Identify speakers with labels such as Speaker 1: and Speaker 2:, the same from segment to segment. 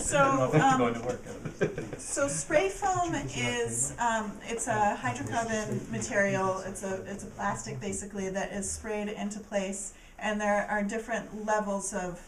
Speaker 1: So,
Speaker 2: going to work.
Speaker 1: so spray foam is it's a hydrocarbon material. It's a plastic basically that is sprayed into place, and there are different levels of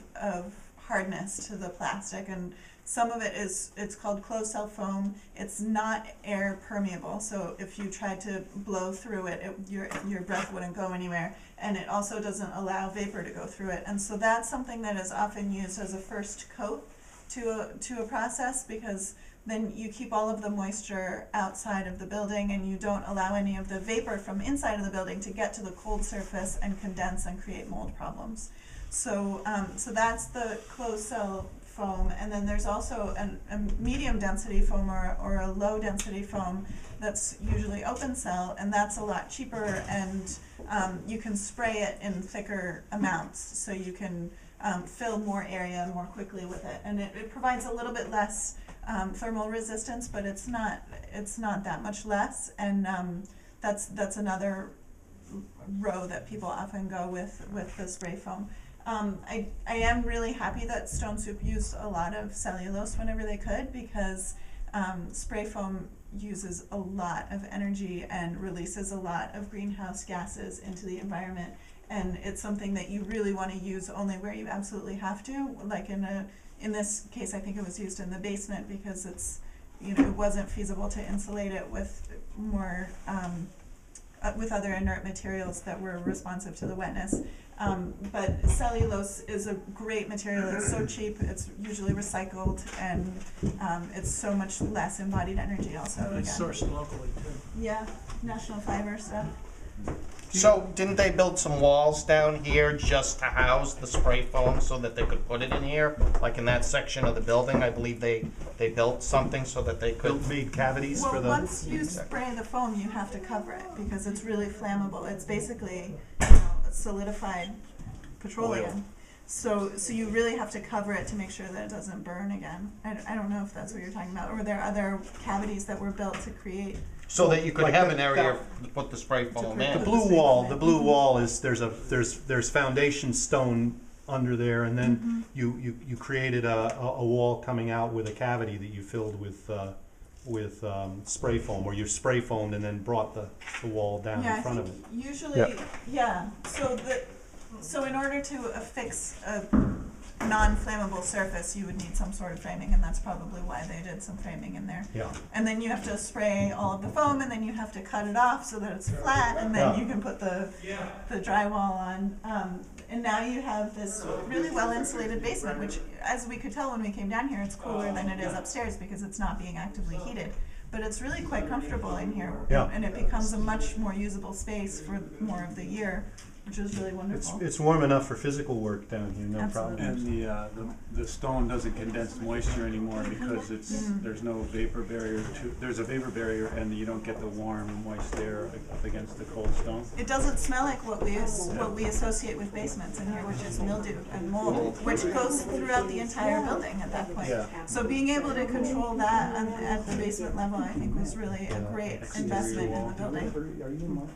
Speaker 1: hardness to the plastic, and some of it is, it's called closed cell foam. It's not air permeable, so if you tried to blow through it, your breath wouldn't go anywhere, and it also doesn't allow vapor to go through it. And so that's something that is often used as a first coat to a process, because then you keep all of the moisture outside of the building and you don't allow any of the vapor from inside of the building to get to the cold surface and condense and create mold problems. So, so that's the closed cell foam, and then there's also a medium density foam or a low density foam that's usually open cell, and that's a lot cheaper, and you can spray it in thicker amounts, so you can fill more area more quickly with it, and it provides a little bit less thermal resistance, but it's not that much less, and that's another row that people often go with the spray foam. I am really happy that Stone Soup used a lot of cellulose whenever they could, because spray foam uses a lot of energy and releases a lot of greenhouse gases into the environment, and it's something that you really want to use only where you absolutely have to. Like in this case, I think it was used in the basement because it's, you know, it wasn't feasible to insulate it with more with other inert materials that were responsive to the wetness. But cellulose is a great material. It's so cheap. It's usually recycled, and it's so much less embodied energy also.
Speaker 3: And it's sourced locally too.
Speaker 1: Yeah, National Fiber stuff.
Speaker 4: So didn't they build some walls down here just to house the spray foam so that they could put it in here? Like in that section of the building, I believe they built something so that they could.
Speaker 5: Made cavities
Speaker 1: Well,
Speaker 5: for the.
Speaker 1: once you spray the foam, you have to cover it because it's really flammable. It's basically, you know, solidified petroleum.
Speaker 5: Oil.
Speaker 1: So you really have to cover it to make sure that it doesn't burn again. I don't know if that's what you're talking about, or were there other cavities that were built to create?
Speaker 4: So that you could
Speaker 5: Like
Speaker 4: have
Speaker 5: the-
Speaker 4: an area to put the spray foam
Speaker 5: The
Speaker 4: in.
Speaker 5: blue wall is there's foundation stone under there, and then you created a wall coming out with a cavity that you filled with spray foam, or you spray foamed and then brought the wall down
Speaker 1: Yeah,
Speaker 5: in front
Speaker 1: I
Speaker 5: of it.
Speaker 1: think usually, yeah. So in order to affix a non-flammable surface, you would need some sort of framing, and that's probably why they did some framing in there.
Speaker 5: Yeah.
Speaker 1: And then you have to spray all of the foam, and then you have to cut it off so that it's flat, and then you can put the drywall on. And now you have this really well-insulated basement, which, as we could tell when we came down here, it's cooler than it is upstairs because it's not being actively heated. But it's really quite comfortable in here,
Speaker 5: Yeah.
Speaker 1: and it becomes a much more usable space for more of the year, which is really wonderful.
Speaker 5: It's warm enough for physical work down here, no problem.
Speaker 1: Absolutely.
Speaker 3: And the stone doesn't condense moisture anymore because there's no vapor barrier there's a vapor barrier, and you don't get the warm moist air up against the cold stone.
Speaker 1: It doesn't smell like what we associate with basements in here, which is mildew and mold, which goes throughout the entire building at that point.
Speaker 5: Yeah.
Speaker 1: So being able to control that at the basement level, I think, was really a great investment in the building.